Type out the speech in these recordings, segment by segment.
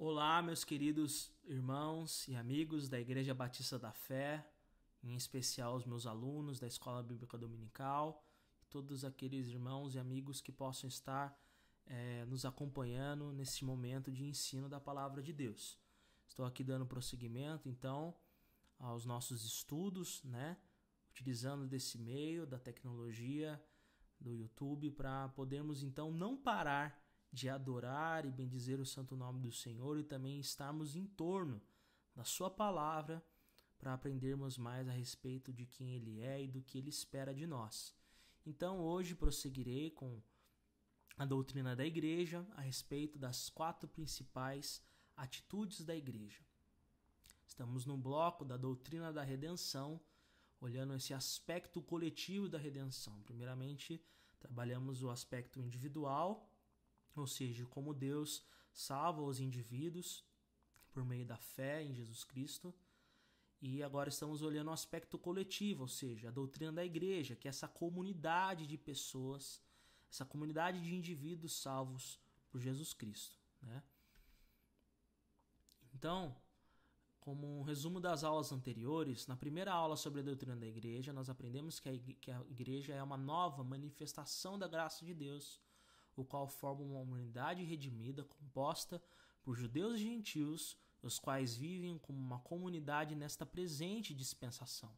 Olá, meus queridos irmãos e amigos da Igreja Batista da Fé, em especial os meus alunos da Escola Bíblica Dominical, e todos aqueles irmãos e amigos que possam estar nos acompanhando nesse momento de ensino da Palavra de Deus. Estou aqui dando prosseguimento, então, aos nossos estudos, utilizando desse meio da tecnologia do YouTube para podermos, então, não parar de adorar e bendizer o santo nome do Senhor e também estarmos em torno da sua palavra para aprendermos mais a respeito de quem Ele é e do que Ele espera de nós. Então hoje prosseguirei com a doutrina da igreja a respeito das 4 principais atitudes da igreja. Estamos no bloco da doutrina da redenção, olhando esse aspecto coletivo da redenção. Primeiramente, trabalhamos o aspecto individual, ou seja, como Deus salva os indivíduos por meio da fé em Jesus Cristo. E agora estamos olhando o aspecto coletivo, ou seja, a doutrina da igreja, que é essa comunidade de pessoas, essa comunidade de indivíduos salvos por Jesus Cristo. Então, como um resumo das aulas anteriores, na primeira aula sobre a doutrina da igreja, nós aprendemos que a igreja é uma nova manifestação da graça de Deus, o qual forma uma humanidade redimida composta por judeus e gentios, os quais vivem como uma comunidade nesta presente dispensação.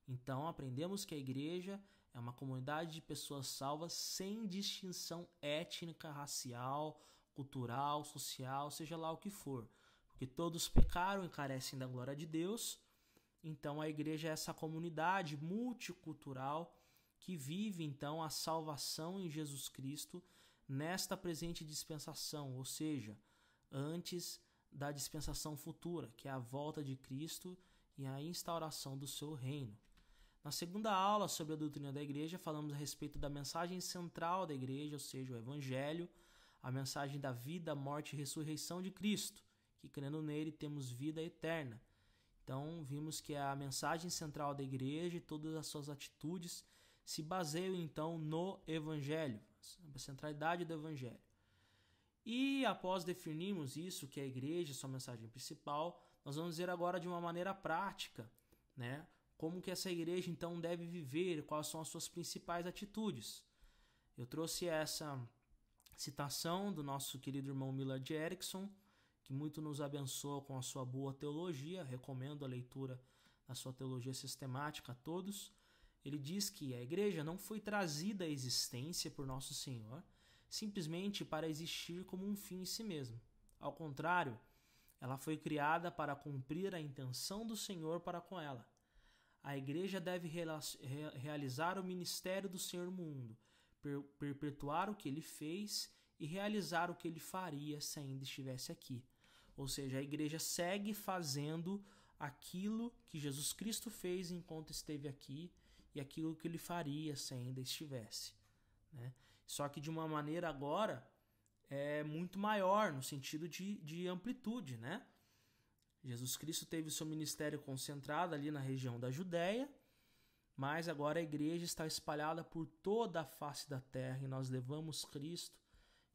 Então, aprendemos que a igreja é uma comunidade de pessoas salvas sem distinção étnica, racial, cultural, social, seja lá o que for. Porque todos pecaram e carecem da glória de Deus. Então, a igreja é essa comunidade multicultural que vive, então, a salvação em Jesus Cristo nesta presente dispensação, ou seja, antes da dispensação futura, que é a volta de Cristo e a instauração do seu reino. Na segunda aula sobre a doutrina da igreja, falamos a respeito da mensagem central da igreja, ou seja, o Evangelho, a mensagem da vida, morte e ressurreição de Cristo, que crendo nele temos vida eterna. Então, vimos que a mensagem central da igreja e todas as suas atitudes se baseiam, então, no Evangelho, a centralidade do Evangelho. E após definirmos isso, que é a igreja, sua mensagem principal, nós vamos ver agora de uma maneira prática, como que essa igreja, então, deve viver, quais são as suas principais atitudes. Eu trouxe essa citação do nosso querido irmão Millard Erickson, que muito nos abençoa com a sua boa teologia, recomendo a leitura da sua teologia sistemática a todos. Ele diz que a igreja não foi trazida à existência por nosso Senhor simplesmente para existir como um fim em si mesmo. Ao contrário, ela foi criada para cumprir a intenção do Senhor para com ela. A igreja deve realizar o ministério do Senhor no mundo, perpetuar o que ele fez e realizar o que ele faria se ainda estivesse aqui. Ou seja, a igreja segue fazendo aquilo que Jesus Cristo fez enquanto esteve aqui e aquilo que ele faria se ainda estivesse. Só que de uma maneira agora muito maior, no sentido de amplitude. Jesus Cristo teve o seu ministério concentrado ali na região da Judéia, mas agora a igreja está espalhada por toda a face da terra e nós levamos Cristo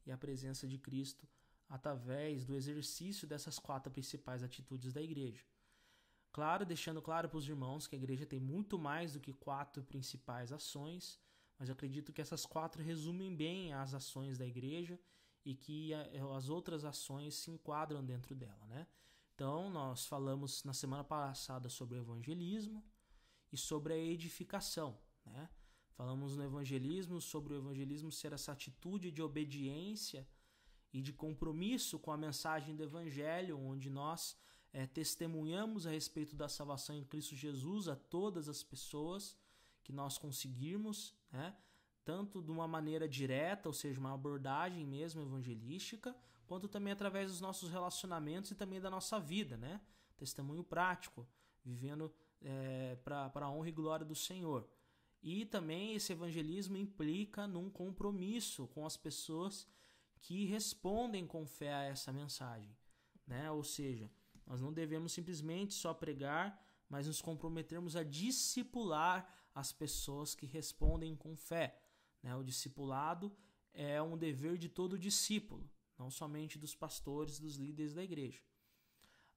e a presença de Cristo através do exercício dessas 4 principais atitudes da igreja. Claro, deixando claro para os irmãos que a igreja tem muito mais do que 4 principais ações, mas eu acredito que essas 4 resumem bem as ações da igreja e que as outras ações se enquadram dentro dela. Então, nós falamos na semana passada sobre o evangelismo e sobre a edificação. Falamos no evangelismo sobre o evangelismo ser essa atitude de obediência e de compromisso com a mensagem do evangelho, onde nós testemunhamos a respeito da salvação em Cristo Jesus a todas as pessoas que nós conseguirmos, tanto de uma maneira direta, ou seja, uma abordagem mesmo evangelística, quanto também através dos nossos relacionamentos e também da nossa vida, testemunho prático, vivendo para a honra e glória do Senhor. E também esse evangelismo implica num compromisso com as pessoas que respondem com fé a essa mensagem, Ou seja, nós não devemos simplesmente só pregar, mas nos comprometermos a discipular as pessoas que respondem com fé. O discipulado é um dever de todo discípulo. não somente dos pastores, dos líderes da igreja.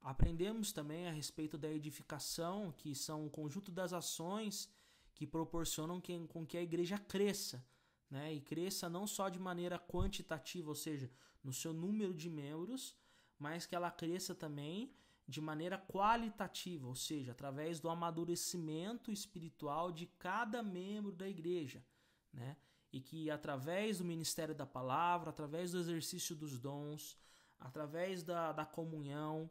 Aprendemos também a respeito da edificação, que são o conjunto das ações que proporcionam com que a igreja cresça, né? E cresça não só de maneira quantitativa, ou seja, no seu número de membros, mas que ela cresça também de maneira qualitativa, ou seja, através do amadurecimento espiritual de cada membro da igreja, né? E que através do ministério da palavra, através do exercício dos dons, através da comunhão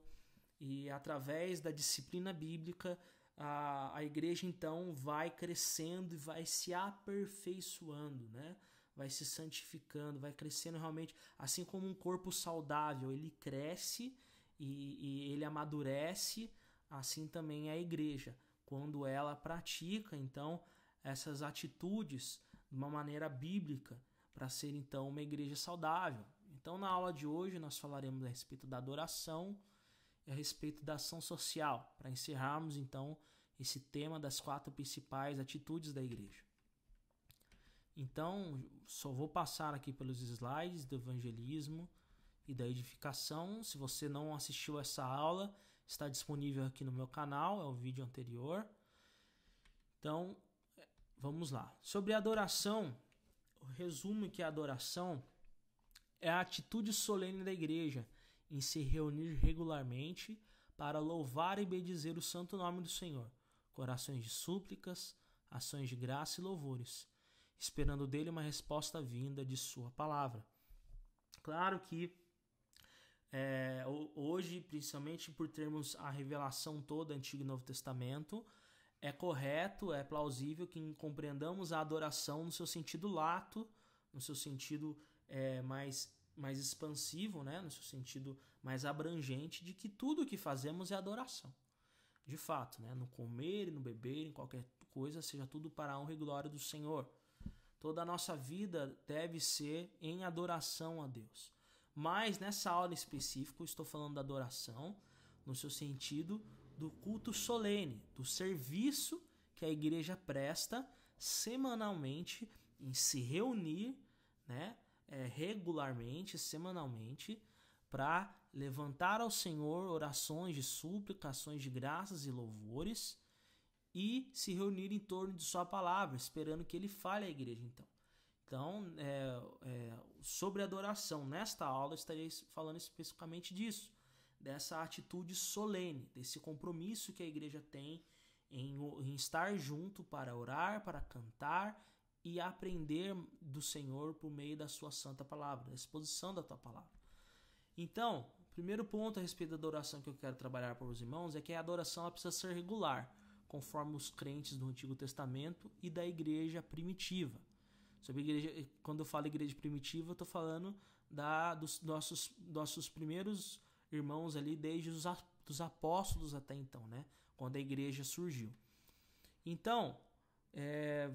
e através da disciplina bíblica, a igreja então vai crescendo e vai se aperfeiçoando, né? Vai se santificando, vai crescendo realmente, assim como um corpo saudável, ele cresce e ele amadurece, assim também a igreja, quando ela pratica então essas atitudes de uma maneira bíblica, para ser então uma igreja saudável. Então na aula de hoje nós falaremos a respeito da adoração e a respeito da ação social, para encerrarmos então esse tema das 4 principais atitudes da igreja. Então, só vou passar aqui pelos slides do evangelismo e da edificação. Se você não assistiu essa aula, está disponível aqui no meu canal, é o vídeo anterior. Então, vamos lá. Sobre a adoração, o resumo é que a adoração é a atitude solene da igreja em se reunir regularmente para louvar e bendizer o santo nome do Senhor, com orações de súplicas, ações de graça e louvores, esperando dele uma resposta vinda de sua palavra. Claro que hoje, principalmente por termos a revelação toda, Antigo e Novo Testamento, é correto, é plausível que compreendamos a adoração no seu sentido lato, no seu sentido mais expansivo, né? No seu sentido mais abrangente, de que tudo o que fazemos é adoração. De fato, né? No comer e no beber, em qualquer coisa, seja tudo para a honra e glória do Senhor. Toda a nossa vida deve ser em adoração a Deus. Mas nessa aula específica, estou falando da adoração no seu sentido do culto solene, do serviço que a igreja presta semanalmente em se reunir, né, regularmente, semanalmente, para levantar ao Senhor orações de súplica, ações de graças e louvores, e se reunir em torno de sua palavra, esperando que ele fale à igreja então. Então, sobre adoração, nesta aula eu estarei falando especificamente disso, dessa atitude solene, desse compromisso que a igreja tem em estar junto para orar, para cantar e aprender do Senhor por meio da sua santa palavra, da exposição da tua palavra. Então, o primeiro ponto a respeito da adoração que eu quero trabalhar para os irmãos é que a adoração ela precisa ser regular, conforme os crentes do Antigo Testamento e da igreja primitiva. Sobre igreja, quando eu falo igreja primitiva, eu estou falando dos nossos primeiros irmãos ali, desde os apóstolos até então, né? Quando a igreja surgiu. Então,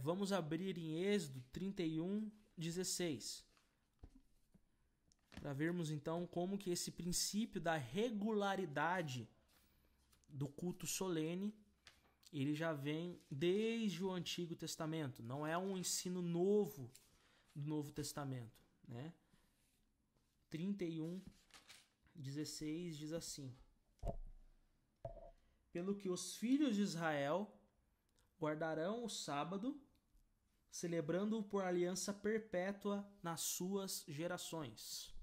vamos abrir em Êxodo 31:16, para vermos então como que esse princípio da regularidade do culto solene, ele já vem desde o Antigo Testamento, não é um ensino novo do Novo Testamento, né? 31:16 diz assim: pelo que os filhos de Israel guardarão o sábado, celebrando-o por aliança perpétua nas suas gerações.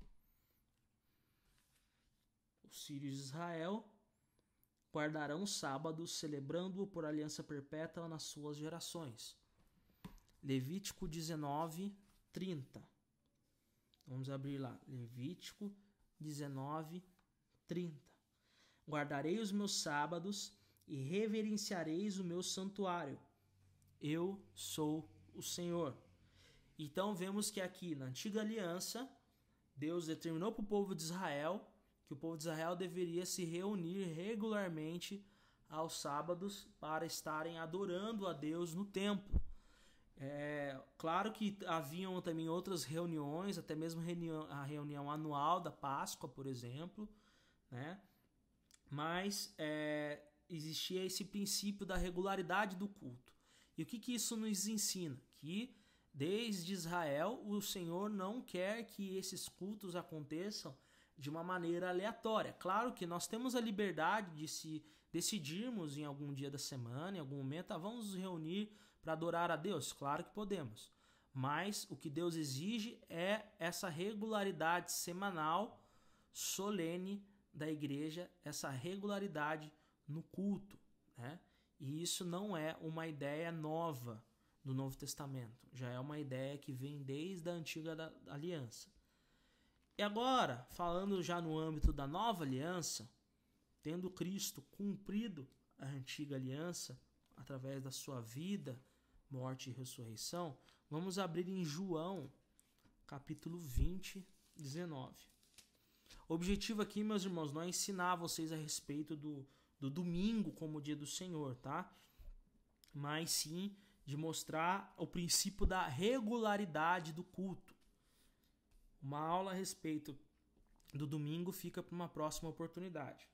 Os filhos de Israel guardarão o sábado, celebrando-o por aliança perpétua nas suas gerações. Levítico 19:30. Vamos abrir lá. Levítico 19:30. Guardarei os meus sábados e reverenciareis o meu santuário. Eu sou o Senhor. Então vemos que aqui na antiga aliança, Deus determinou para o povo de Israel que o povo de Israel deveria se reunir regularmente aos sábados para estarem adorando a Deus no templo. Claro que haviam também outras reuniões, até mesmo a reunião anual da Páscoa, por exemplo, né? Mas existia esse princípio da regularidade do culto. E o que isso nos ensina? Que Desde Israel, o Senhor não quer que esses cultos aconteçam de uma maneira aleatória. Claro que nós temos a liberdade de se decidirmos em algum dia da semana, em algum momento, vamos nos reunir para adorar a Deus. Claro que podemos. Mas o que Deus exige é essa regularidade semanal, solene da igreja, essa regularidade no culto, né? E isso não é uma ideia nova do Novo Testamento. Já é uma ideia que vem desde a antiga aliança. E agora, falando já no âmbito da nova aliança, tendo Cristo cumprido a antiga aliança através da sua vida, morte e ressurreição, vamos abrir em João, capítulo 20, 19. O objetivo aqui, meus irmãos, não é ensinar vocês a respeito do domingo como dia do Senhor, tá? Mas sim de mostrar o princípio da regularidade do culto. Uma aula a respeito do domingo fica para uma próxima oportunidade.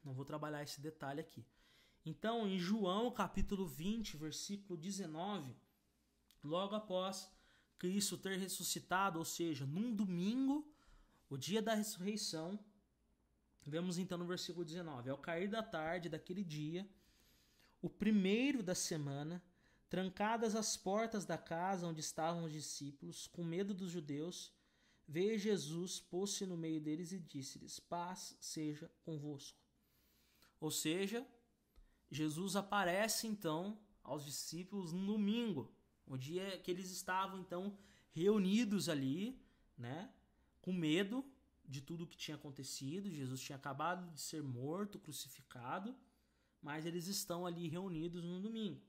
Não vou trabalhar esse detalhe aqui. Então, em João, capítulo 20, versículo 19, logo após Cristo ter ressuscitado, ou seja, num domingo, o dia da ressurreição, vemos então no versículo 19: ao cair da tarde daquele dia, o primeiro da semana, trancadas as portas da casa onde estavam os discípulos, com medo dos judeus, veio Jesus, pôs-se no meio deles e disse-lhes: paz seja convosco. Ou seja, Jesus aparece então aos discípulos no domingo, o dia que eles estavam então reunidos ali, né, com medo de tudo o que tinha acontecido. Jesus tinha acabado de ser morto, crucificado, mas eles estão ali reunidos no domingo.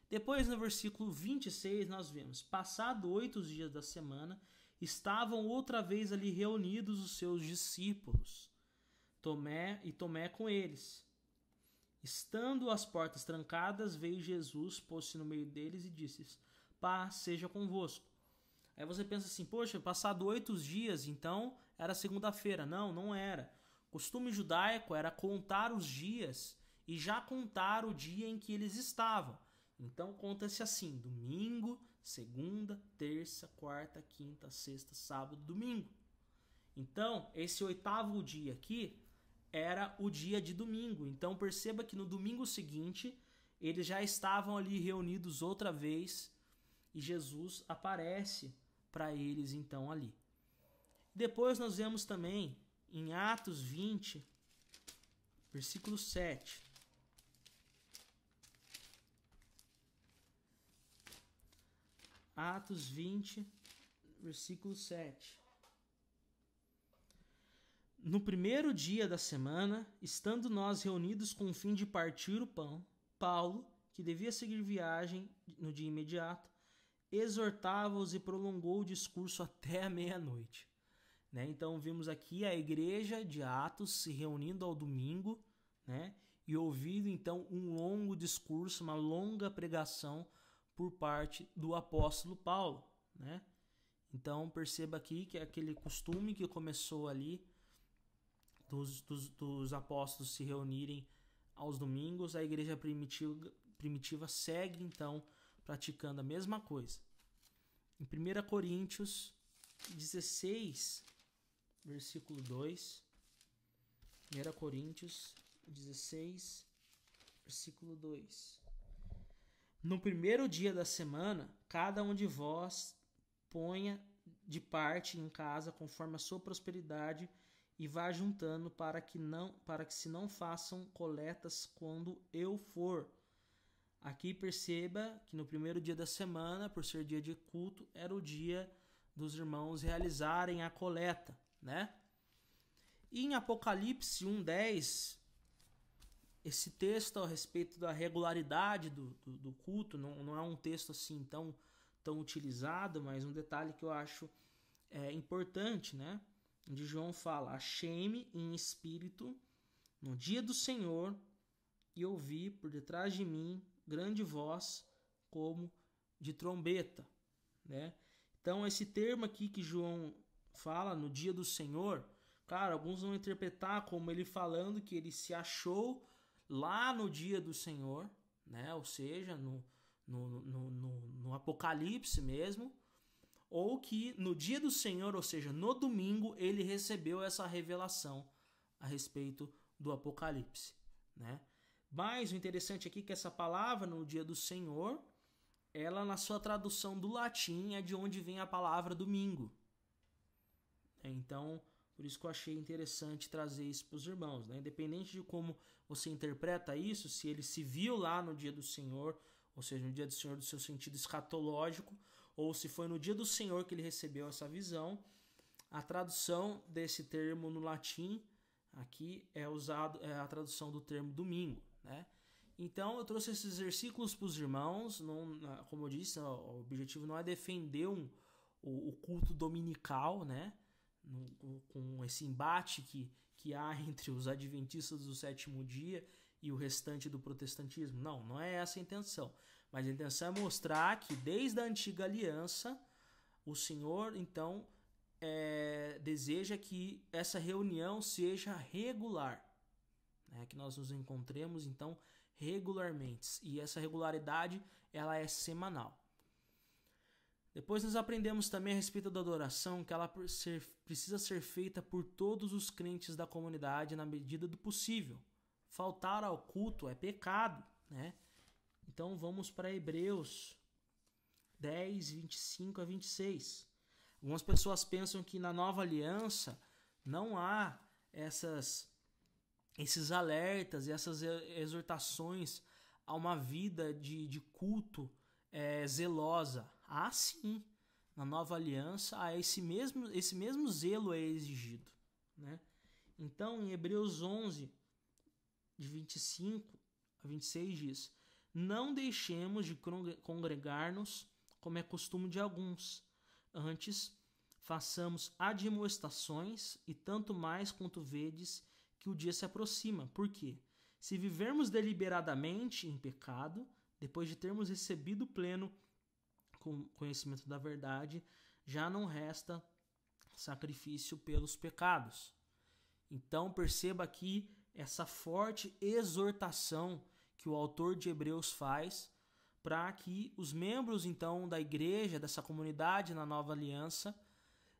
Depois, no versículo 26, nós vemos: passado 8 dias da semana, estavam outra vez ali reunidos os seus discípulos, Tomé com eles. Estando as portas trancadas, veio Jesus, pôs-se no meio deles e disse-lhes: paz seja convosco. Aí você pensa assim: poxa, passado 8 dias, então era segunda-feira. Não, não era. O costume judaico era contar os dias e já contar o dia em que eles estavam. Então conta-se assim: domingo, segunda, terça, quarta, quinta, sexta, sábado, domingo. Então, esse 8º dia aqui era o dia de domingo. Então perceba que no domingo seguinte eles já estavam ali reunidos outra vez e Jesus aparece para eles então ali. Depois nós vemos também em Atos 20, versículo 7. Atos 20, versículo 7. No primeiro dia da semana, estando nós reunidos com o fim de partir o pão, Paulo, que devia seguir viagem no dia imediato, exortava-os e prolongou o discurso até a meia-noite. Né? Então vimos aqui a igreja de Atos se reunindo ao domingo, né? E ouvindo então um longo discurso, uma longa pregação por parte do apóstolo Paulo, né? Então perceba aqui que é aquele costume que começou ali dos apóstolos se reunirem aos domingos, a igreja primitiva segue então praticando a mesma coisa. Em 1 Coríntios 16, versículo 2, 1 Coríntios 16, versículo 2. No primeiro dia da semana, cada um de vós ponha de parte em casa conforme a sua prosperidade e vá juntando para que se não façam coletas quando eu for. Aqui perceba que no primeiro dia da semana, por ser dia de culto, era o dia dos irmãos realizarem a coleta, né? E em Apocalipse 1:10, esse texto a respeito da regularidade do culto, não é um texto assim tão utilizado, mas um detalhe que eu acho importante, né? Onde João fala: achei-me em espírito no dia do Senhor e ouvi por detrás de mim grande voz como de trombeta, né? Então esse termo aqui que João fala, no dia do Senhor, claro, alguns vão interpretar como ele falando que ele se achou lá no dia do Senhor, né? Ou seja, no Apocalipse mesmo, ou que no dia do Senhor, ou seja, no domingo, ele recebeu essa revelação a respeito do Apocalipse, né? Mas o interessante aqui é que essa palavra no dia do Senhor, ela na sua tradução do latim é de onde vem a palavra domingo. Então, por isso que eu achei interessante trazer isso para os irmãos, né? Independente de como você interpreta isso, se ele se viu lá no dia do Senhor, ou seja, no dia do Senhor do seu sentido escatológico, ou se foi no dia do Senhor que ele recebeu essa visão, a tradução desse termo no latim aqui é a tradução do termo domingo, né? Então eu trouxe esses versículos para os irmãos, como eu disse, o objetivo não é defender o culto dominical, né? Com esse embate que há entre os adventistas do sétimo dia e o restante do protestantismo. Não é essa a intenção. Mas a intenção é mostrar que desde a antiga aliança, o Senhor, então, deseja que essa reunião seja regular, né? Que nós nos encontremos, então, regularmente. E essa regularidade, ela é semanal. Depois nós aprendemos também a respeito da adoração, que ela precisa ser feita por todos os crentes da comunidade na medida do possível. Faltar ao culto é pecado, né? Então vamos para Hebreus 10, 25 a 26. Algumas pessoas pensam que na nova aliança não há esses alertas e essas exortações a uma vida de culto zelosa. Ah, sim, na nova aliança esse mesmo zelo é exigido, né? Então, em Hebreus 11, de 25 a 26 diz: não deixemos de congregar-nos, como é costume de alguns. Antes, façamos admoestações, e tanto mais quanto vedes que o dia se aproxima. Por quê? Se vivermos deliberadamente em pecado, depois de termos recebido o pleno conhecimento da verdade, já não resta sacrifício pelos pecados. Então perceba aqui essa forte exortação que o autor de Hebreus faz para que os membros então da igreja, dessa comunidade na nova aliança,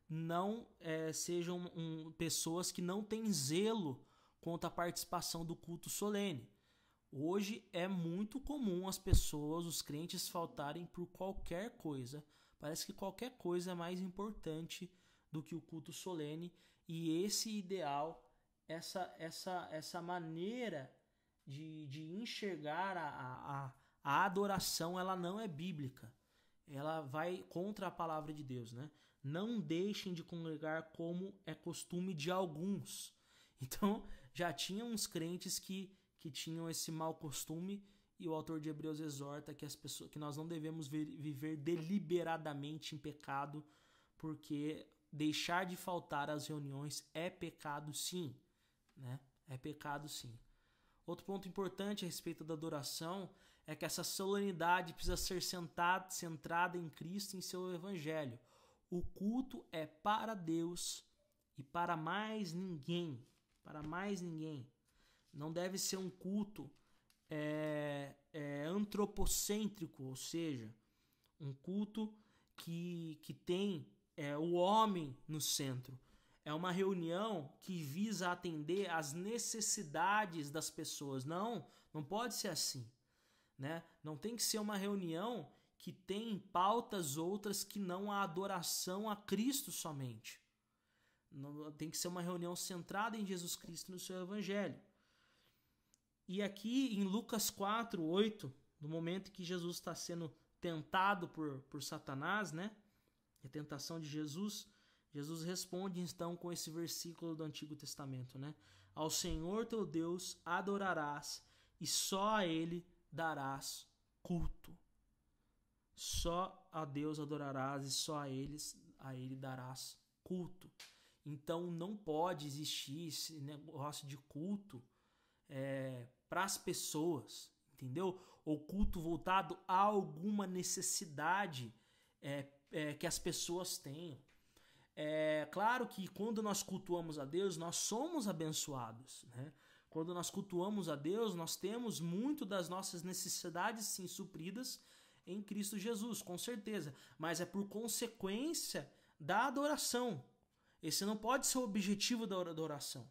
não sejam pessoas que não têm zelo quanto à participação do culto solene. Hoje é muito comum as pessoas, os crentes, faltarem por qualquer coisa. Parece que qualquer coisa é mais importante do que o culto solene. E esse ideal, essa maneira de enxergar a adoração, ela não é bíblica. Ela vai contra a palavra de Deus, né? Não deixem de congregar como é costume de alguns. Então, já tinha uns crentes que tinham esse mau costume, e o autor de Hebreus exorta que nós não devemos viver deliberadamente em pecado, porque deixar de faltar às reuniões é pecado sim, né? É pecado sim. Outro ponto importante a respeito da adoração é que essa solenidade precisa ser centrada em Cristo e em seu evangelho. O culto é para Deus e para mais ninguém. Para mais ninguém. Não deve ser um culto antropocêntrico, ou seja, um culto que tem o homem no centro. É uma reunião que visa atender às necessidades das pessoas. Não pode ser assim, né? Não tem que ser uma reunião que tem pautas outras que não a adoração a Cristo somente. Não, tem que ser uma reunião centrada em Jesus Cristo e no seu evangelho. E aqui em Lucas 4, 8, no momento que Jesus está sendo tentado por Satanás, né? A tentação de Jesus responde então com esse versículo do Antigo Testamento, né? Ao Senhor teu Deus adorarás e só a Ele darás culto. Só a Deus adorarás e só a Ele darás culto. Então não pode existir esse negócio de culto para as pessoas, entendeu? Ou culto voltado a alguma necessidade que as pessoas tenham. É claro que quando nós cultuamos a Deus, nós somos abençoados, né? Quando nós cultuamos a Deus, nós temos muito das nossas necessidades sim supridas em Cristo Jesus, com certeza, mas é por consequência da adoração. Esse não pode ser o objetivo da oração.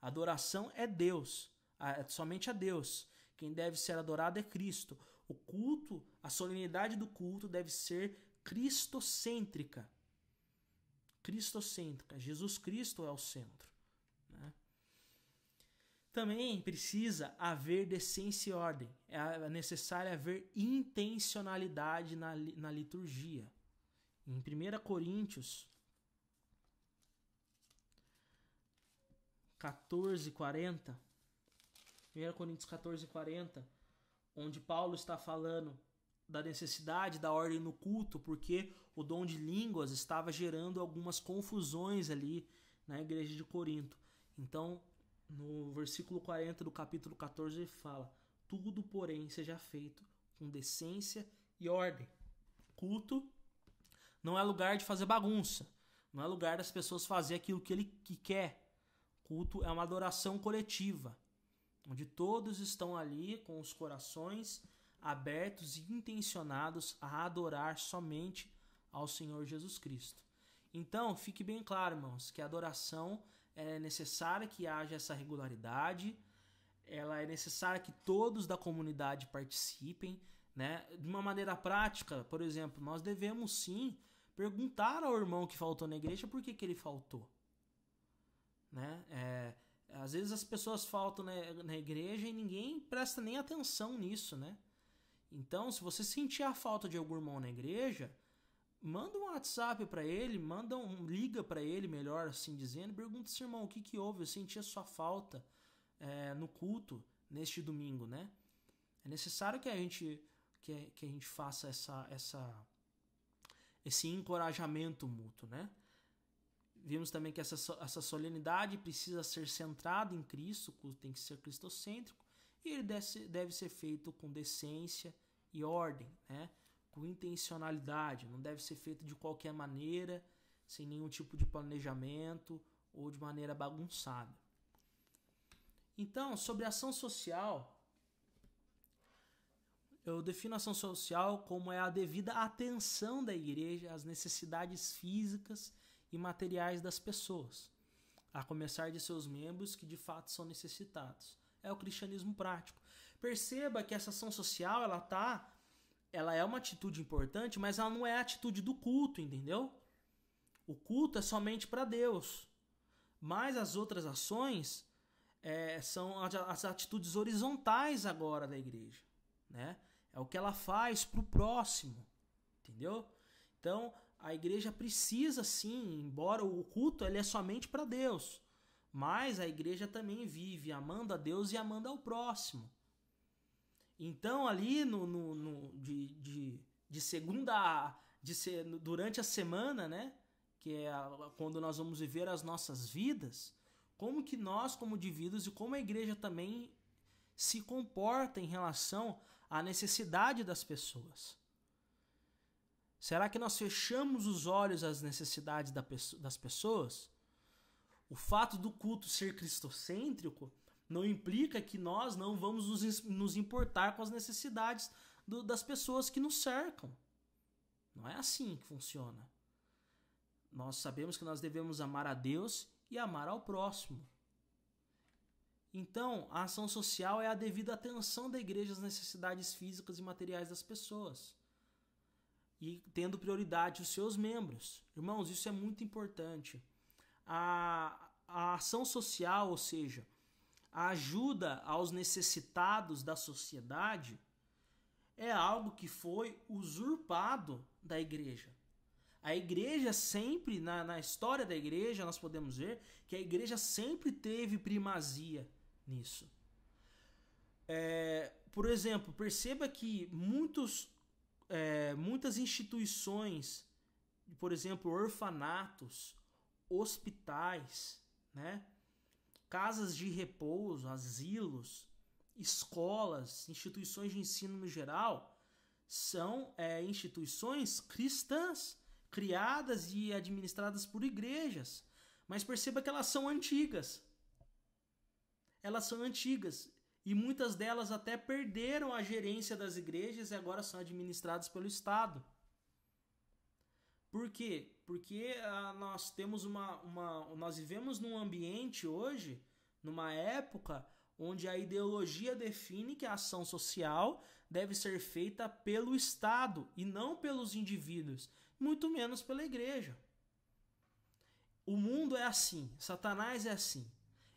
A adoração é Deus, é somente a Deus. Quem deve ser adorado é Cristo. O culto, a solenidade do culto deve ser cristocêntrica. Cristocêntrica. Jesus Cristo é o centro, né? Também precisa haver decência e ordem. É necessário haver intencionalidade na liturgia. Em 1 Coríntios 14:40, 1 Coríntios 14:40, onde Paulo está falando da necessidade da ordem no culto, porque o dom de línguas estava gerando algumas confusões ali na igreja de Corinto. Então, no versículo 40 do capítulo 14, ele fala: tudo, porém, seja feito com decência e ordem. Culto não é lugar de fazer bagunça, não é lugar das pessoas fazer aquilo que ele quer. Culto é uma adoração coletiva, onde todos estão ali com os corações abertos e intencionados a adorar somente ao Senhor Jesus Cristo. Então, fique bem claro, irmãos, que a adoração é necessária que haja essa regularidade, ela é necessária que todos da comunidade participem, né? De uma maneira prática, por exemplo, nós devemos sim perguntar ao irmão que faltou na igreja por que ele faltou, né? Às vezes as pessoas faltam na igreja e ninguém presta nem atenção nisso, né? Então, se você sentir a falta de algum irmão na igreja, manda um WhatsApp para ele, liga para ele, melhor assim dizendo, pergunta se irmão, o que houve? Eu senti a sua falta no culto neste domingo, né? É necessário que a gente faça esse encorajamento mútuo, né? Vimos também que essa solenidade precisa ser centrada em Cristo, o culto tem que ser cristocêntrico, e ele deve ser feito com decência e ordem, né? Com intencionalidade, não deve ser feito de qualquer maneira, sem nenhum tipo de planejamento ou de maneira bagunçada. Então, sobre a ação social, eu defino a ação social como a devida atenção da igreja às necessidades físicas e materiais das pessoas, a começar de seus membros que de fato são necessitados. É o cristianismo prático. Perceba que essa ação social, ela é uma atitude importante, mas ela não é a atitude do culto, entendeu? O culto é somente para Deus. Mas as outras ações são as atitudes horizontais agora da igreja, né? É o que ela faz para o próximo, entendeu? Então, a igreja precisa sim, embora o culto ele é somente para Deus, mas a igreja também vive amando a Deus e amando ao próximo. Então, ali durante a semana, né, que é quando nós vamos viver as nossas vidas, como que nós, como indivíduos, e como a igreja também se comporta em relação à necessidade das pessoas. Será que nós fechamos os olhos às necessidades das pessoas? O fato do culto ser cristocêntrico não implica que nós não vamos nos importar com as necessidades das pessoas que nos cercam. Não é assim que funciona. Nós sabemos que nós devemos amar a Deus e amar ao próximo. Então, a ação social é a devida atenção da igreja às necessidades físicas e materiais das pessoas, e tendo prioridade os seus membros. Irmãos, isso é muito importante. A ação social, ou seja, a ajuda aos necessitados da sociedade, é algo que foi usurpado da igreja. A igreja sempre, na história da igreja, nós podemos ver que a igreja sempre teve primazia nisso. Por exemplo, perceba que muitas instituições, por exemplo, orfanatos, hospitais, né, casas de repouso, asilos, escolas, instituições de ensino no geral, são instituições cristãs, criadas e administradas por igrejas. Mas perceba que elas são antigas. Elas são antigas. E muitas delas até perderam a gerência das igrejas e agora são administradas pelo Estado. Por quê? Porque nós temos nós vivemos num ambiente hoje, numa época onde a ideologia define que a ação social deve ser feita pelo Estado e não pelos indivíduos, muito menos pela igreja. O mundo é assim, Satanás é assim.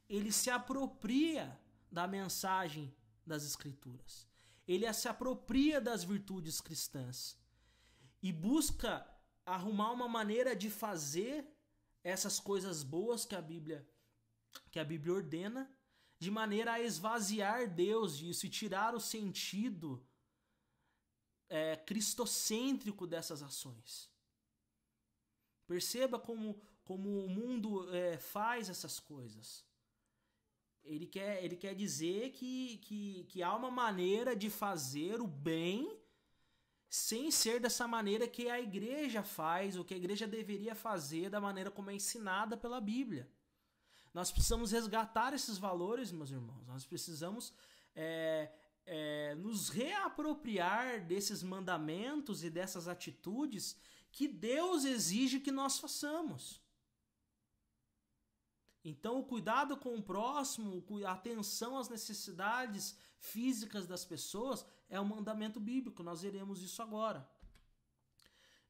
Ele se apropria da mensagem das Escrituras. Ele se apropria das virtudes cristãs e busca arrumar uma maneira de fazer essas coisas boas que a Bíblia ordena, de maneira a esvaziar Deus disso e tirar o sentido cristocêntrico dessas ações. Perceba como o mundo faz essas coisas. Ele quer dizer que há uma maneira de fazer o bem sem ser dessa maneira que a igreja faz, ou que a igreja deveria fazer da maneira como é ensinada pela Bíblia. Nós precisamos resgatar esses valores, meus irmãos. Nós precisamos nos reapropriar desses mandamentos e dessas atitudes que Deus exige que nós façamos. Então, o cuidado com o próximo, a atenção às necessidades físicas das pessoas é um mandamento bíblico. Nós veremos isso agora.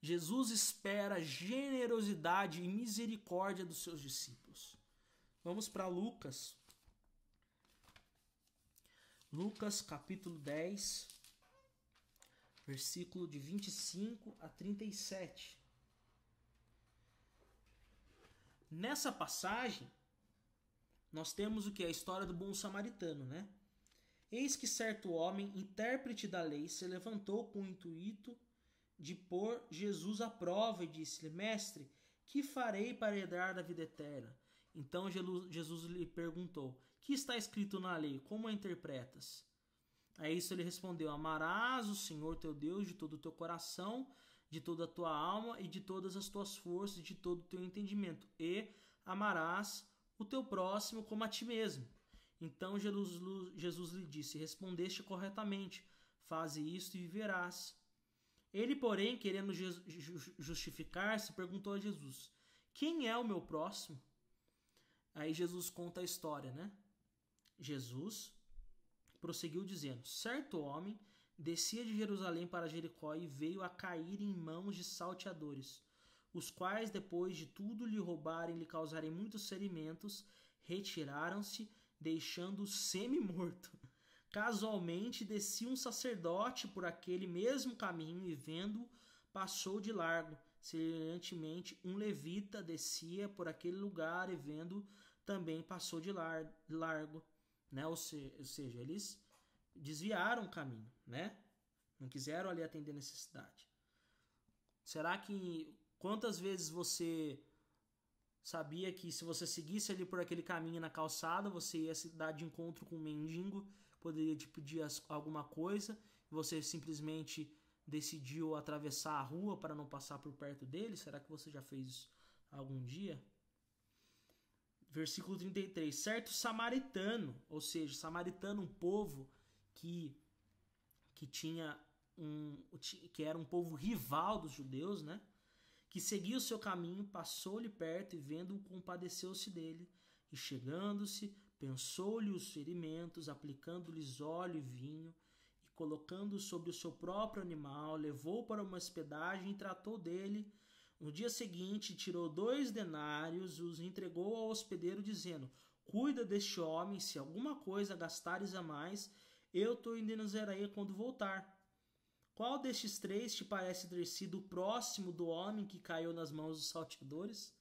Jesus espera generosidade e misericórdia dos seus discípulos. Vamos para Lucas. Lucas capítulo 10, versículo de 25 a 37. Nessa passagem, nós temos o que? A história do bom samaritano, né? Eis que certo homem, intérprete da lei, se levantou com o intuito de pôr Jesus à prova e disse-lhe: Mestre, que farei para herdar a vida eterna? Então Jesus lhe perguntou: que está escrito na lei? Como a interpretas? A isso ele respondeu: amarás o Senhor teu Deus de todo o teu coração, de toda a tua alma e de todas as tuas forças, de todo o teu entendimento, e amarás o teu próximo como a ti mesmo. Então Jesus lhe disse: respondeste corretamente, faze isto e viverás. Ele, porém, querendo justificar-se, perguntou a Jesus: quem é o meu próximo? Aí Jesus conta a história, né? Jesus prosseguiu dizendo: certo homem descia de Jerusalém para Jericó e veio a cair em mãos de salteadores, os quais, depois de tudo lhe roubarem e lhe causarem muitos ferimentos, retiraram-se, deixando-o semi-morto. Casualmente descia um sacerdote por aquele mesmo caminho e, vendo-o, passou de largo. Semelhantemente, um levita descia por aquele lugar e, vendo-o, também passou de largo. Né? Ou seja, eles desviaram o caminho, né? Não quiseram ali atender a necessidade. Será que quantas vezes você sabia que se você seguisse ali por aquele caminho na calçada, você ia se dar de encontro com um mendigo, poderia te pedir alguma coisa, e você simplesmente decidiu atravessar a rua para não passar por perto dele? Será que você já fez isso algum dia? Versículo 33. Certo samaritano, ou seja, samaritano, um povo que era um povo rival dos judeus, né? Que seguia o seu caminho, passou-lhe perto e, vendo-o, compadeceu-se dele, e chegando-se, pensou-lhe os ferimentos, aplicando-lhes óleo e vinho, e colocando-o sobre o seu próprio animal, levou-o para uma hospedagem e tratou dele. No dia seguinte, tirou 2 denários, os entregou ao hospedeiro, dizendo: cuida deste homem, se alguma coisa gastares a mais, eu te indenizarei quando voltar. Qual destes 3 te parece ter sido o próximo do homem que caiu nas mãos dos salteadores?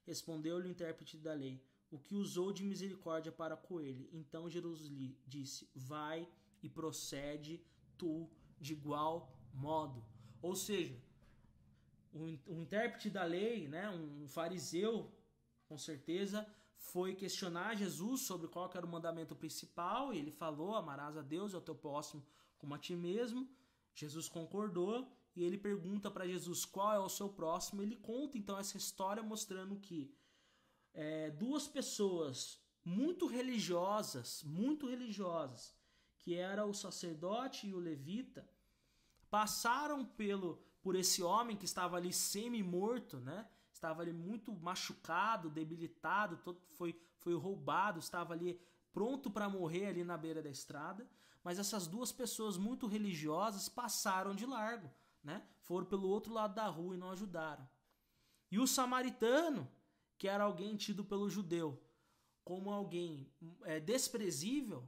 Respondeu-lhe o intérprete da lei: o que usou de misericórdia para com ele. Então Jesus lhe disse: vai e procede tu de igual modo. Ou seja, o intérprete da lei, né, um fariseu, com certeza, foi questionar Jesus sobre qual que era o mandamento principal, e ele falou: amarás a Deus e ao teu próximo como a ti mesmo. Jesus concordou e ele pergunta para Jesus qual é o seu próximo. Ele conta então essa história mostrando que 2 pessoas muito religiosas, que era o sacerdote e o levita, passaram por esse homem que estava ali semi-morto, né? Estava ali muito machucado, debilitado, foi roubado, estava ali pronto para morrer ali na beira da estrada. Mas essas duas pessoas muito religiosas passaram de largo, né? Foram pelo outro lado da rua e não ajudaram. E o samaritano, que era alguém tido pelo judeu como alguém desprezível,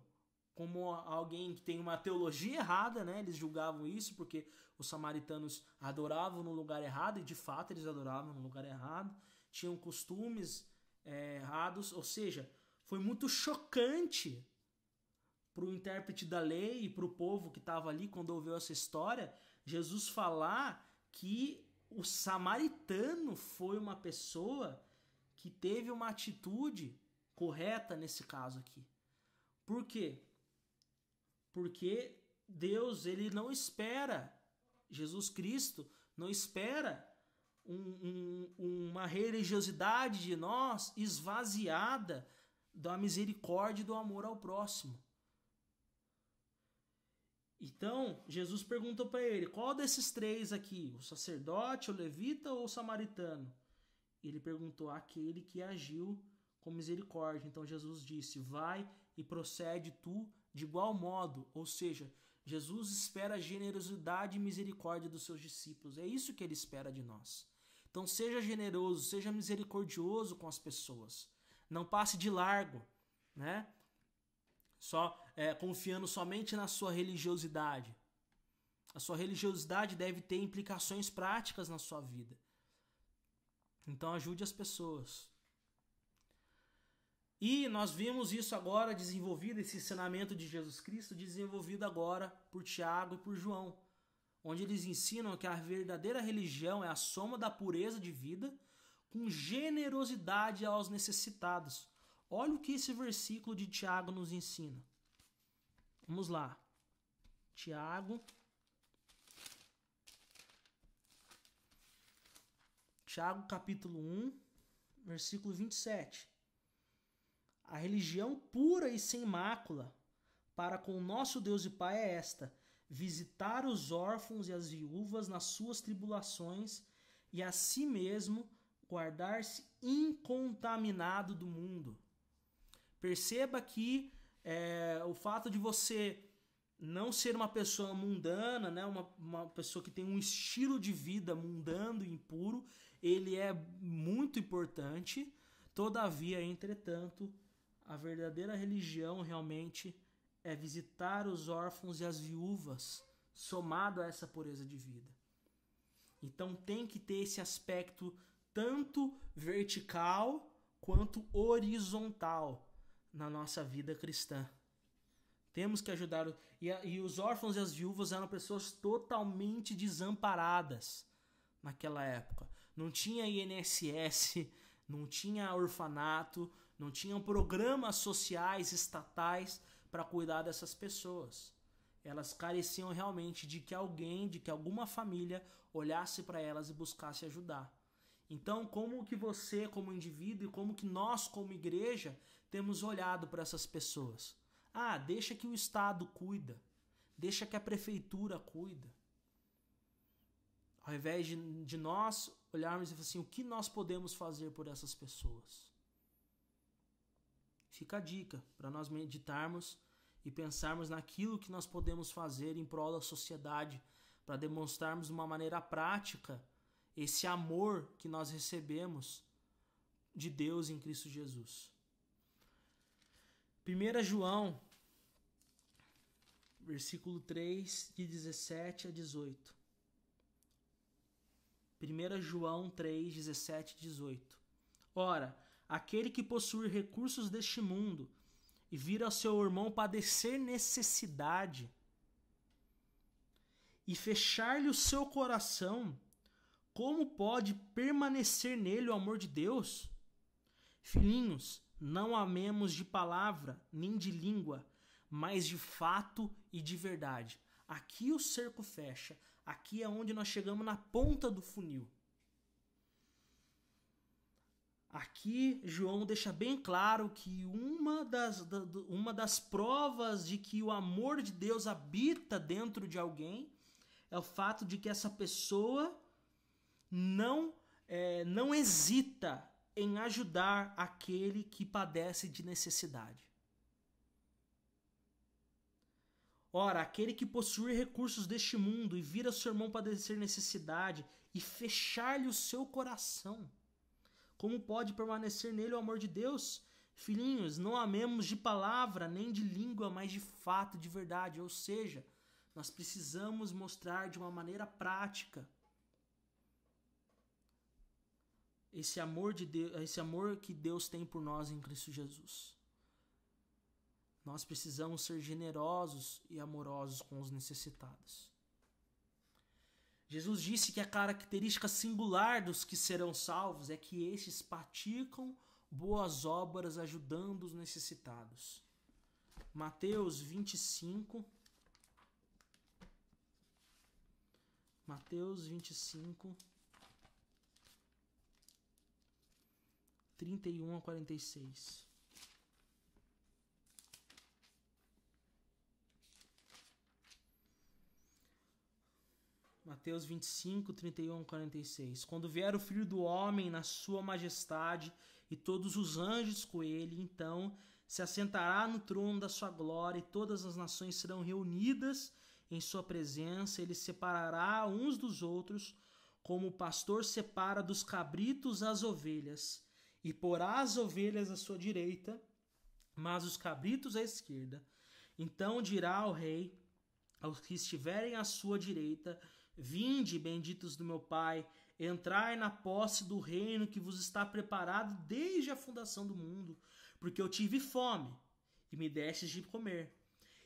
como alguém que tem uma teologia errada, né? Eles julgavam isso porque os samaritanos adoravam no lugar errado, e de fato eles adoravam no lugar errado, tinham costumes errados, ou seja, foi muito chocante para o intérprete da lei e para o povo que estava ali quando ouviu essa história, Jesus falar que o samaritano foi uma pessoa que teve uma atitude correta nesse caso aqui. Por quê? Porque Deus, ele não espera, Jesus Cristo não espera uma religiosidade de nós esvaziada da misericórdia e do amor ao próximo. Então, Jesus perguntou para ele, qual desses três aqui? O sacerdote, o levita ou o samaritano? Ele perguntou, aquele que agiu com misericórdia. Então Jesus disse, vai e procede tu de igual modo. Ou seja, Jesus espera a generosidade e misericórdia dos seus discípulos. É isso que ele espera de nós. Então seja generoso, seja misericordioso com as pessoas. Não passe de largo, né? Só confiando somente na sua religiosidade. A sua religiosidade deve ter implicações práticas na sua vida. Então ajude as pessoas. E nós vimos isso agora desenvolvido, esse ensinamento de Jesus Cristo desenvolvido agora por Tiago e por João, onde eles ensinam que a verdadeira religião é a soma da pureza de vida com generosidade aos necessitados. Olha o que esse versículo de Tiago nos ensina. Vamos lá. Tiago capítulo 1, versículo 27. A religião pura e sem mácula para com o nosso Deus e Pai é esta: visitar os órfãos e as viúvas nas suas tribulações e a si mesmo guardar-se incontaminado do mundo. Perceba que o fato de você não ser uma pessoa mundana, né? uma pessoa que tem um estilo de vida mundano e impuro, ele é muito importante. Todavia, entretanto, a verdadeira religião realmente é visitar os órfãos e as viúvas, somado a essa pureza de vida. Então tem que ter esse aspecto tanto vertical quanto horizontal na nossa vida cristã. Temos que ajudar. E os órfãos e as viúvas eram pessoas totalmente desamparadas naquela época. Não tinha INSS, não tinha orfanato, não tinham programas sociais estatais para cuidar dessas pessoas. Elas careciam realmente de que alguém, de que alguma família olhasse para elas e buscasse ajudar. Então, como que você, como indivíduo, e como que nós, como igreja, temos olhado para essas pessoas? Deixa que o Estado cuida, deixa que a prefeitura cuida. Ao invés de nós olharmos e falar assim, o que nós podemos fazer por essas pessoas? Fica a dica para nós meditarmos e pensarmos naquilo que nós podemos fazer em prol da sociedade, para demonstrarmos de uma maneira prática esse amor que nós recebemos de Deus em Cristo Jesus. 1 João, versículo 3, de 17 a 18. 1 João 3, 17 e 18. Ora, aquele que possui recursos deste mundo e vir ao seu irmão padecer necessidade e fechar-lhe o seu coração, como pode permanecer nele o amor de Deus? Filhinhos, não amemos de palavra nem de língua, mas de fato e de verdade. Aqui o cerco fecha. Aqui é onde nós chegamos na ponta do funil. Aqui, João deixa bem claro que uma das provas de que o amor de Deus habita dentro de alguém é o fato de que essa pessoa não hesita em ajudar aquele que padece de necessidade. Ora, aquele que possui recursos deste mundo e vira seu irmão padecer necessidade e fechar-lhe o seu coração, como pode permanecer nele o amor de Deus? Filhinhos, não amemos de palavra nem de língua, mas de fato, de verdade. Ou seja, nós precisamos mostrar de uma maneira prática esse amor de Deus, esse amor que Deus tem por nós em Cristo Jesus. Nós precisamos ser generosos e amorosos com os necessitados. Jesus disse que a característica singular dos que serão salvos é que estes praticam boas obras ajudando os necessitados. Mateus 25. Mateus 25, 31 a 46. Mateus 25, 31 a 46. Quando vier o Filho do Homem na sua majestade e todos os anjos com ele, então se assentará no trono da sua glória e todas as nações serão reunidas em sua presença. Ele separará uns dos outros, como o pastor separa dos cabritos as ovelhas, e porá as ovelhas à sua direita, mas os cabritos à esquerda. Então dirá o rei aos que estiverem à sua direita: vinde, benditos do meu Pai, entrai na posse do reino que vos está preparado desde a fundação do mundo, porque eu tive fome e me destes de comer.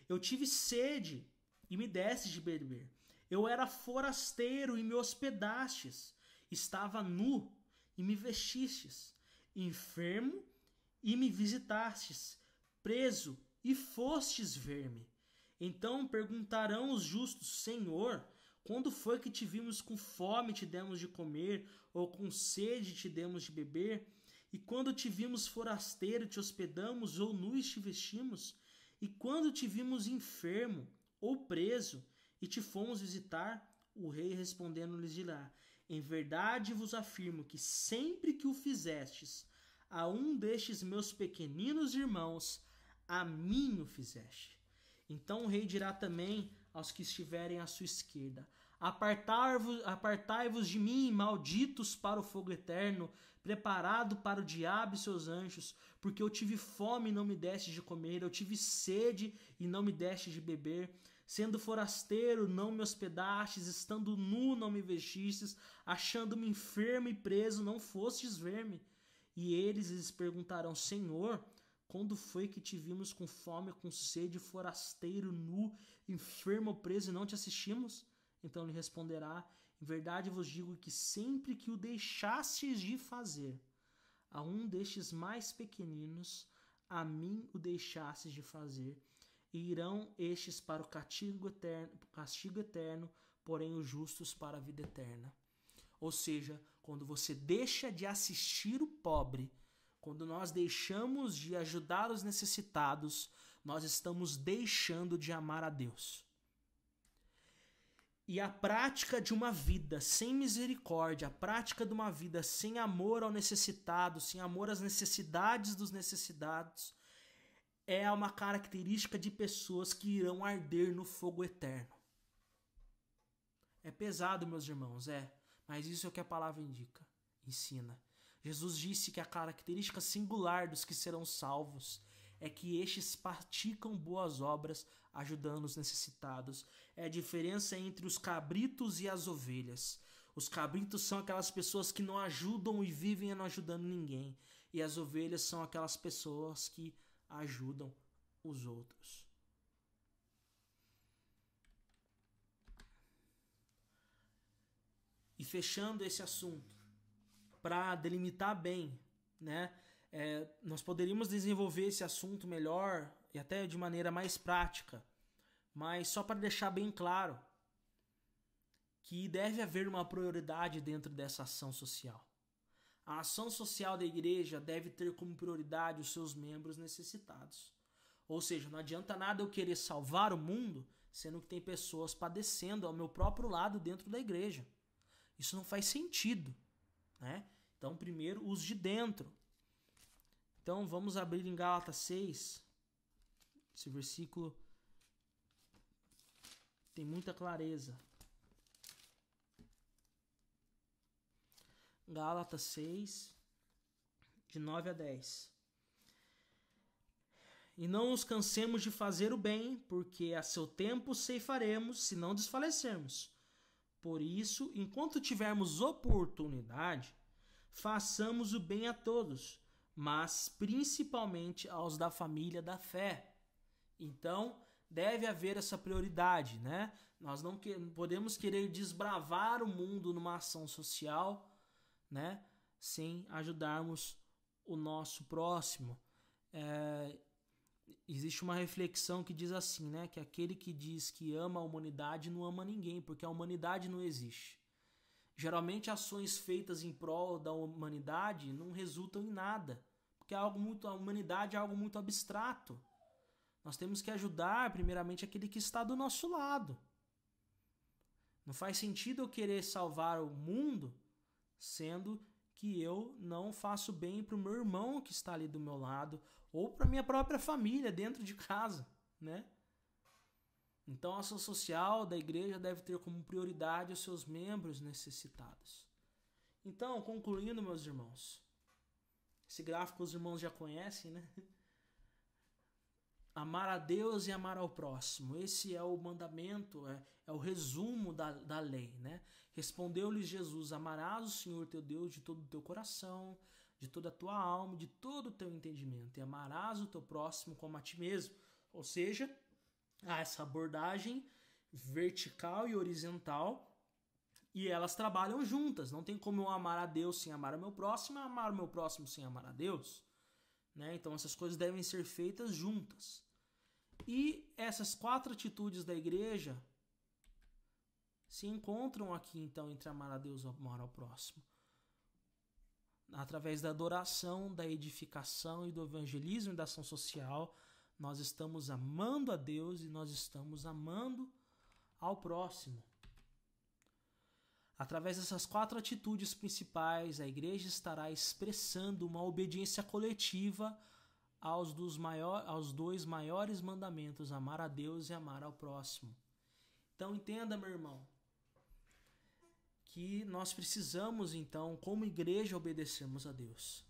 Eu tive sede e me destes de beber. Eu era forasteiro e me hospedastes. Estava nu e me vestistes. Enfermo e me visitastes. Preso e fostes ver-me. Então perguntarão os justos: Senhor, quando foi que te vimos com fome e te demos de comer, ou com sede e te demos de beber? E quando te vimos forasteiro, te hospedamos, ou nu e te vestimos? E quando te vimos enfermo ou preso e te fomos visitar? O rei respondendo-lhes dirá: em verdade vos afirmo que sempre que o fizestes a um destes meus pequeninos irmãos, a mim o fizeste. Então o rei dirá também aos que estiverem à sua esquerda: apartai-vos de mim, malditos, para o fogo eterno, preparado para o diabo e seus anjos, porque eu tive fome e não me deste de comer, eu tive sede e não me deste de beber, sendo forasteiro não me hospedastes, estando nu não me vestistes, achando-me enfermo e preso não fostes ver-me. E eles lhes perguntarão: Senhor, quando foi que te vimos com fome, com sede, forasteiro, nu, enfermo ou preso e não te assistimos? Então ele responderá: em verdade vos digo que sempre que o deixastes de fazer a um destes mais pequeninos, a mim o deixastes de fazer. E irão estes para o castigo eterno, porém os justos para a vida eterna. Ou seja, quando você deixa de assistir o pobre, quando nós deixamos de ajudar os necessitados, nós estamos deixando de amar a Deus. E a prática de uma vida sem misericórdia, a prática de uma vida sem amor ao necessitado, sem amor às necessidades dos necessitados, é uma característica de pessoas que irão arder no fogo eterno. É pesado, meus irmãos, mas isso é o que a palavra ensina. Jesus disse que a característica singular dos que serão salvos é que estes praticam boas obras ajudando os necessitados. É a diferença entre os cabritos e as ovelhas. Os cabritos são aquelas pessoas que não ajudam e vivem não ajudando ninguém. E as ovelhas são aquelas pessoas que ajudam os outros. E fechando esse assunto, para delimitar bem, né? Nós poderíamos desenvolver esse assunto melhor e até de maneira mais prática, mas só para deixar bem claro que deve haver uma prioridade dentro dessa ação social. A ação social da igreja deve ter como prioridade os seus membros necessitados. Ou seja, não adianta nada eu querer salvar o mundo, sendo que tem pessoas padecendo ao meu próprio lado dentro da igreja. Isso não faz sentido, né? Então, primeiro, os de dentro. Então, vamos abrir em Gálatas 6. Esse versículo tem muita clareza. Gálatas 6, de 9 a 10. E não nos cansemos de fazer o bem, porque a seu tempo ceifaremos, se não desfalecermos. Por isso, enquanto tivermos oportunidade, façamos o bem a todos, mas principalmente aos da família da fé. Então, deve haver essa prioridade, né? Nós não podemos querer desbravar o mundo numa ação social, né, sem ajudarmos o nosso próximo. Existe uma reflexão que diz assim, né, que aquele que diz que ama a humanidade não ama ninguém, porque a humanidade não existe. Geralmente ações feitas em prol da humanidade não resultam em nada, porque a humanidade é algo muito abstrato. Nós temos que ajudar primeiramente aquele que está do nosso lado. Não faz sentido eu querer salvar o mundo sendo que eu não faço bem para o meu irmão que está ali do meu lado ou para minha própria família dentro de casa, né? Então a ação social da igreja deve ter como prioridade os seus membros necessitados. Então, concluindo, meus irmãos, esse gráfico os irmãos já conhecem, né? Amar a Deus e amar ao próximo. Esse é o mandamento, é o resumo da lei, né? Respondeu-lhes Jesus: amarás o Senhor teu Deus de todo o teu coração, de toda a tua alma, de todo o teu entendimento, e amarás o teu próximo como a ti mesmo. Ou seja, há essa abordagem vertical e horizontal, e elas trabalham juntas. Não tem como eu amar a Deus sem amar o meu próximo, e amar o meu próximo sem amar a Deus, né? Então essas coisas devem ser feitas juntas. E essas 4 atitudes da igreja se encontram aqui, então, entre amar a Deus e amar ao próximo. Através da adoração, da edificação e do evangelismo e da ação social, nós estamos amando a Deus e nós estamos amando ao próximo. Através dessas 4 atitudes principais, a igreja estará expressando uma obediência coletiva aos 2 maiores mandamentos, amar a Deus e amar ao próximo. Então entenda, meu irmão, que nós precisamos, então, como igreja, obedecermos a Deus.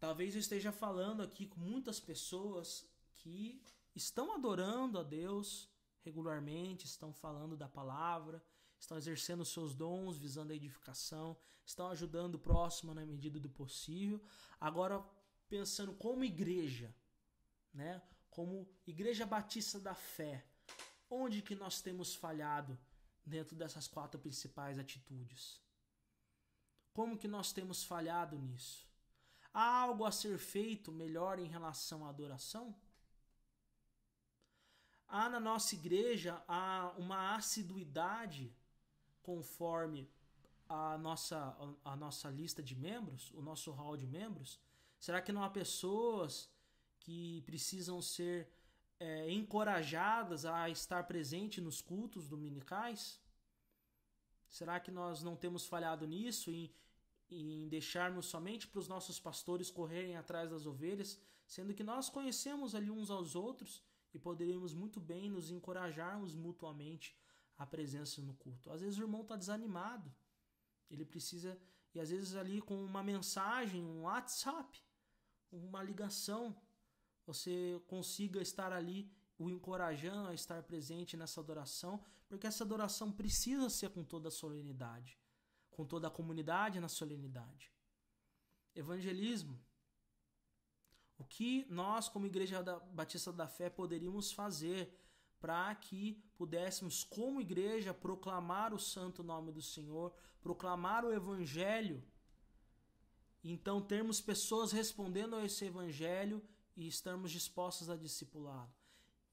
Talvez eu esteja falando aqui com muitas pessoas que estão adorando a Deus regularmente, estão falando da palavra, estão exercendo seus dons, visando a edificação, estão ajudando o próximo na medida do possível. Agora, pensando como igreja, né? Como Igreja Batista da Fé, onde que nós temos falhado dentro dessas 4 principais atitudes? Como que nós temos falhado nisso? Há algo a ser feito melhor em relação à adoração? Há na nossa igreja uma assiduidade conforme a nossa lista de membros, o nosso hall de membros? Será que não há pessoas que precisam ser encorajadas a estar presente nos cultos dominicais? Será que nós não temos falhado nisso, em deixarmos somente para os nossos pastores correrem atrás das ovelhas, sendo que nós conhecemos ali uns aos outros e poderíamos muito bem nos encorajarmos mutuamente a presença no culto? Às vezes o irmão está desanimado, ele precisa, e às vezes ali com uma mensagem, um WhatsApp, uma ligação, você consiga estar ali o encorajando a estar presente nessa adoração, porque essa adoração precisa ser com toda a solenidade, com toda a comunidade na solenidade. Evangelismo. O que nós, como Igreja Batista da Fé, poderíamos fazer para que pudéssemos, como igreja, proclamar o santo nome do Senhor, proclamar o Evangelho, então termos pessoas respondendo a esse Evangelho e estarmos dispostos a discipulá-lo?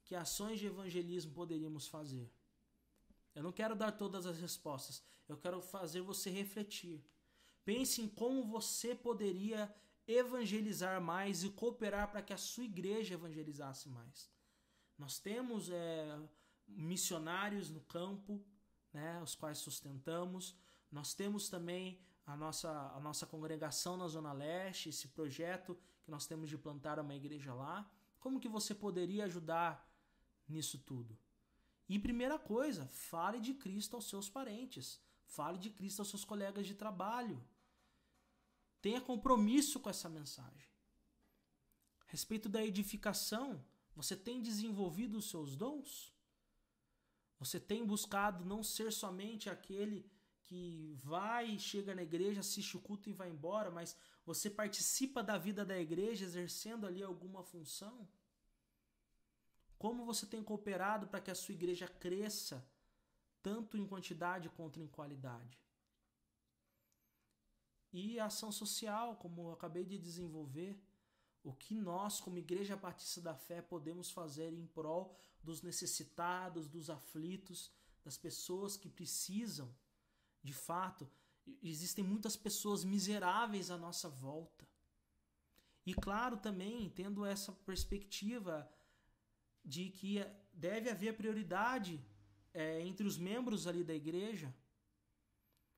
Que ações de evangelismo poderíamos fazer? Eu não quero dar todas as respostas, eu quero fazer você refletir. Pense em como você poderia evangelizar mais e cooperar para que a sua igreja evangelizasse mais. Nós temos missionários no campo, né, os quais sustentamos. Nós temos também a nossa congregação na Zona Leste, esse projeto que nós temos de plantar uma igreja lá. Como que você poderia ajudar nisso tudo? E primeira coisa, fale de Cristo aos seus parentes. Fale de Cristo aos seus colegas de trabalho. Tenha compromisso com essa mensagem. A respeito da edificação, você tem desenvolvido os seus dons? Você tem buscado não ser somente aquele que vai, chega na igreja, assiste o culto e vai embora, mas você participa da vida da igreja exercendo ali alguma função? Como você tem cooperado para que a sua igreja cresça, tanto em quantidade quanto em qualidade? E a ação social, como eu acabei de desenvolver, o que nós, como Igreja Batista da Fé, podemos fazer em prol dos necessitados, dos aflitos, das pessoas que precisam. De fato, existem muitas pessoas miseráveis à nossa volta. E claro, também tendo essa perspectiva de que deve haver prioridade entre os membros ali da igreja.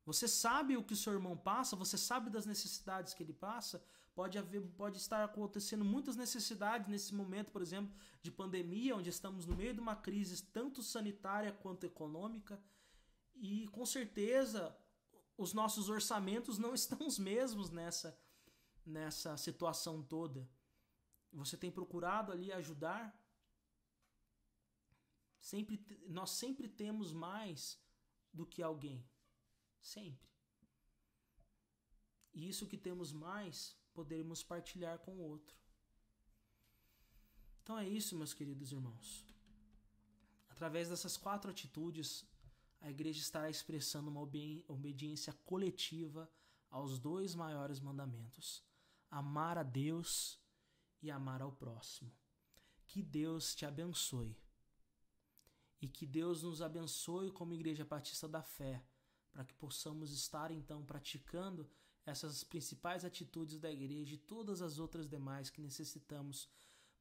Você sabe o que o seu irmão passa, você sabe das necessidades que ele passa. Pode estar acontecendo muitas necessidades nesse momento, por exemplo, de pandemia, onde estamos no meio de uma crise tanto sanitária quanto econômica. E com certeza os nossos orçamentos não estão os mesmos nessa situação toda. Você tem procurado ali ajudar? Nós sempre temos mais do que alguém. Sempre. E isso que temos mais, poderemos partilhar com o outro. Então é isso, meus queridos irmãos. Através dessas 4 atitudes, a igreja estará expressando uma obediência coletiva aos 2 maiores mandamentos: amar a Deus e amar ao próximo. Que Deus te abençoe. E que Deus nos abençoe como Igreja Batista da Fé, para que possamos estar então praticando essas principais atitudes da igreja e todas as outras demais que necessitamos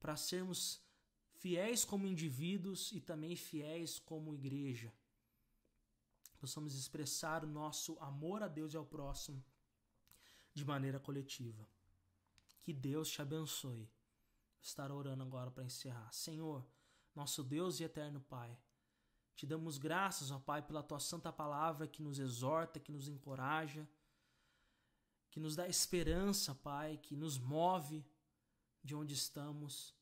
para sermos fiéis como indivíduos e também fiéis como igreja. Possamos expressar o nosso amor a Deus e ao próximo de maneira coletiva. Que Deus te abençoe. Vou estar orando agora para encerrar. Senhor, nosso Deus e eterno Pai, te damos graças, ó Pai, pela Tua santa palavra que nos exorta, que nos encoraja, que nos dá esperança, Pai, que nos move de onde estamos.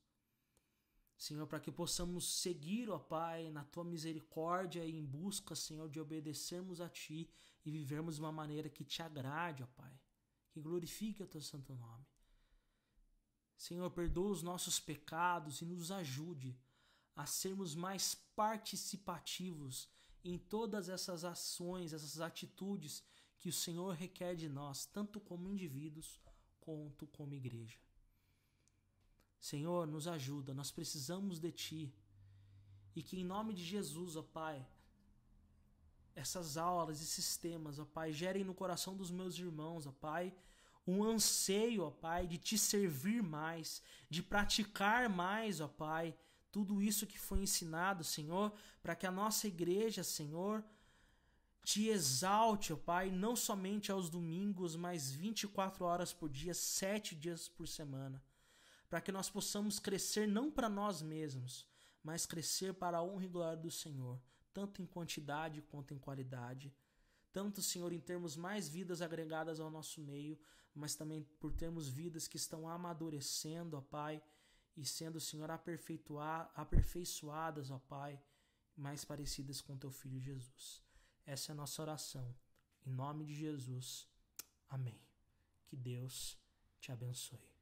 Senhor, para que possamos seguir, ó Pai, na Tua misericórdia e em busca, Senhor, de obedecermos a Ti e vivermos de uma maneira que Te agrade, ó Pai, que glorifique o Teu santo nome. Senhor, perdoa os nossos pecados e nos ajude a sermos mais participativos em todas essas ações, essas atitudes que o Senhor requer de nós, tanto como indivíduos quanto como igreja. Senhor, nos ajuda, nós precisamos de Ti. E que em nome de Jesus, ó Pai, essas aulas, esses temas, ó Pai, gerem no coração dos meus irmãos, ó Pai, um anseio, ó Pai, de Te servir mais, de praticar mais, ó Pai, tudo isso que foi ensinado, Senhor, para que a nossa igreja, Senhor, Te exalte, ó Pai, não somente aos domingos, mas 24 horas por dia, 7 dias por semana, para que nós possamos crescer não para nós mesmos, mas crescer para a honra e glória do Senhor, tanto em quantidade quanto em qualidade. Tanto, Senhor, em termos mais vidas agregadas ao nosso meio, mas também por termos vidas que estão amadurecendo, ó Pai, e sendo, Senhor, aperfeiçoadas, ó Pai, mais parecidas com Teu Filho Jesus. Essa é a nossa oração. Em nome de Jesus. Amém. Que Deus te abençoe.